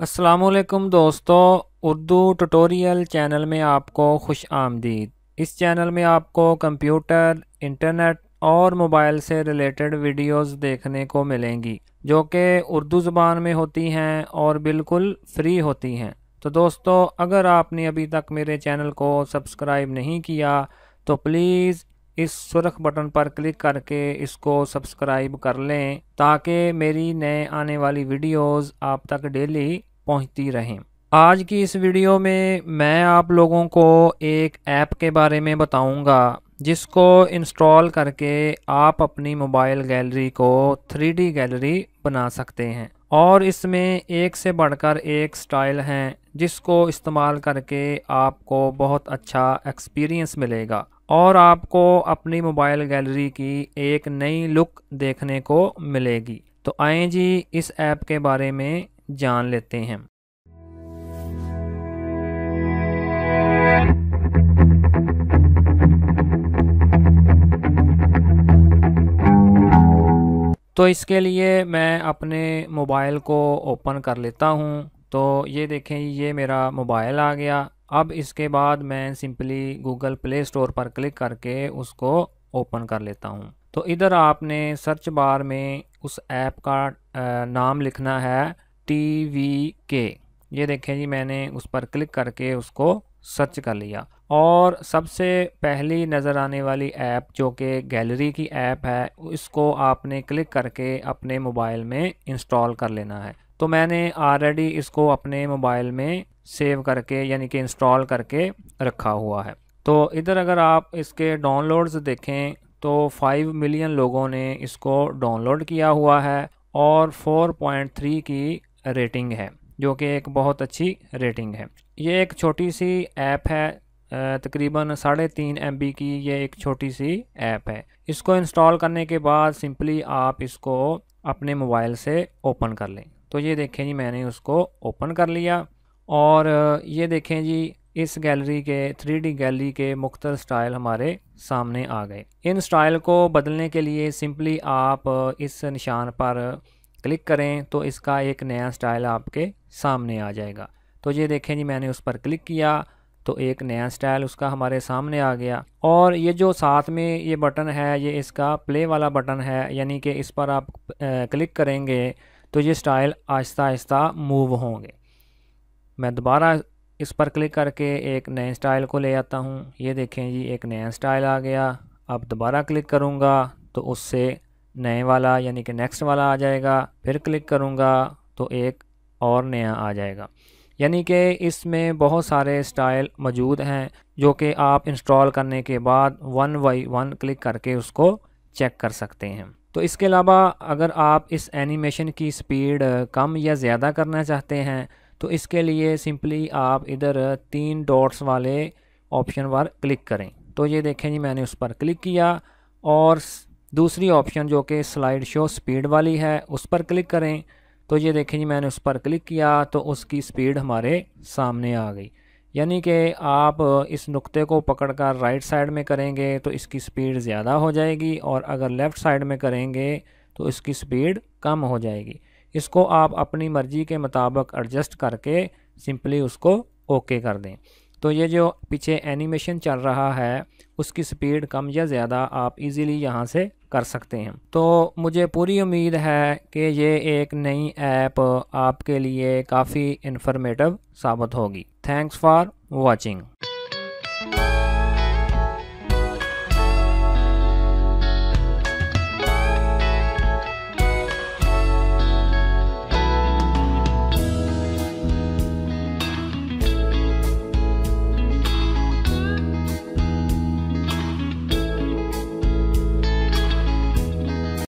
अस्सलामुअलैकुम दोस्तों, Urdu tutorial channel में आपको खुश आमदीद। इस चैनल में आपको कंप्यूटर, इंटरनेट और मोबाइल से रिलेटेड वीडियोस देखने को मिलेंगी जो कि उर्दू ज़बान में होती हैं और बिल्कुल फ्री होती हैं। तो दोस्तों, अगर आपने अभी तक मेरे चैनल को सब्सक्राइब नहीं किया तो प्लीज़ इस सुर्ख बटन पर क्लिक करके इसको सब्सक्राइब कर लें ताकि मेरी नए आने वाली वीडियोस आप तक डेली पहुंचती रहें। आज की इस वीडियो में मैं आप लोगों को एक ऐप के बारे में बताऊंगा जिसको इंस्टॉल करके आप अपनी मोबाइल गैलरी को 3D गैलरी बना सकते हैं और इसमें एक से बढ़कर एक स्टाइल हैं जिसको इस्तेमाल करके आपको बहुत अच्छा एक्सपीरियंस मिलेगा और आपको अपनी मोबाइल गैलरी की एक नई लुक देखने को मिलेगी। तो आएं जी इस ऐप के बारे में जान लेते हैं। तो इसके लिए मैं अपने मोबाइल को ओपन कर लेता हूं। तो ये देखें, ये मेरा मोबाइल आ गया। अब इसके बाद मैं सिंपली गूगल प्ले स्टोर पर क्लिक करके उसको ओपन कर लेता हूं। तो इधर आपने सर्च बार में उस ऐप का नाम लिखना है TVK। ये देखें जी, मैंने उस पर क्लिक करके उसको सर्च कर लिया और सबसे पहली नज़र आने वाली ऐप जो कि गैलरी की ऐप है इसको आपने क्लिक करके अपने मोबाइल में इंस्टॉल कर लेना है। तो मैंने ऑलरेडी इसको अपने मोबाइल में सेव करके यानी कि इंस्टॉल करके रखा हुआ है। तो इधर अगर आप इसके डाउनलोड्स देखें तो 5 मिलियन लोगों ने इसको डाउनलोड किया हुआ है और 4.3 की रेटिंग है जो कि एक बहुत अच्छी रेटिंग है। ये एक छोटी सी ऐप है, तकरीबन 3.5 MB की ये एक छोटी सी ऐप है। इसको इंस्टॉल करने के बाद सिंपली आप इसको अपने मोबाइल से ओपन कर लें। तो ये देखें जी, मैंने उसको ओपन कर लिया और ये देखें जी, इस गैलरी के 3D गैलरी के मुख्तलिफ स्टाइल हमारे सामने आ गए। इन स्टाइल को बदलने के लिए सिंपली आप इस निशान पर क्लिक करें तो इसका एक नया स्टाइल आपके सामने आ जाएगा। तो ये देखें जी, मैंने उस पर क्लिक किया तो एक नया स्टाइल उसका हमारे सामने आ गया। और ये जो साथ में ये बटन है ये इसका प्ले वाला बटन है, यानी कि इस पर आप क्लिक करेंगे तो ये स्टाइल आहिस्ता आहिस्ता मूव होंगे। मैं दोबारा इस पर क्लिक करके एक नए स्टाइल को ले आता हूँ। ये देखें जी, एक नया स्टाइल आ गया। अब दोबारा क्लिक करूँगा तो उससे नए वाला यानी कि नेक्स्ट वाला आ जाएगा। फिर क्लिक करूँगा तो एक और नया आ जाएगा। यानी कि इसमें बहुत सारे स्टाइल मौजूद हैं जो कि आप इंस्टॉल करने के बाद 1 बाय 1 क्लिक करके उसको चेक कर सकते हैं। तो इसके अलावा अगर आप इस एनिमेशन की स्पीड कम या ज़्यादा करना चाहते हैं तो इसके लिए सिंपली आप इधर 3 डॉट्स वाले ऑप्शन पर क्लिक करें। तो ये देखें जी, मैंने उस पर क्लिक किया और दूसरी ऑप्शन जो कि स्लाइड शो स्पीड वाली है उस पर क्लिक करें। तो ये देखें जी, मैंने उस पर क्लिक किया तो उसकी स्पीड हमारे सामने आ गई। यानी कि आप इस नुक्ते को पकड़कर राइट साइड में करेंगे तो इसकी स्पीड ज़्यादा हो जाएगी और अगर लेफ़्ट साइड में करेंगे तो इसकी स्पीड कम हो जाएगी। इसको आप अपनी मर्ज़ी के मुताबिक एडजस्ट करके सिंपली उसको ओके कर दें। तो ये जो पीछे एनिमेशन चल रहा है उसकी स्पीड कम या ज़्यादा आप इजीली यहाँ से कर सकते हैं। तो मुझे पूरी उम्मीद है कि ये एक नई ऐप आपके लिए काफ़ी इन्फॉर्मेटिव साबित होगी। Thanks for watching.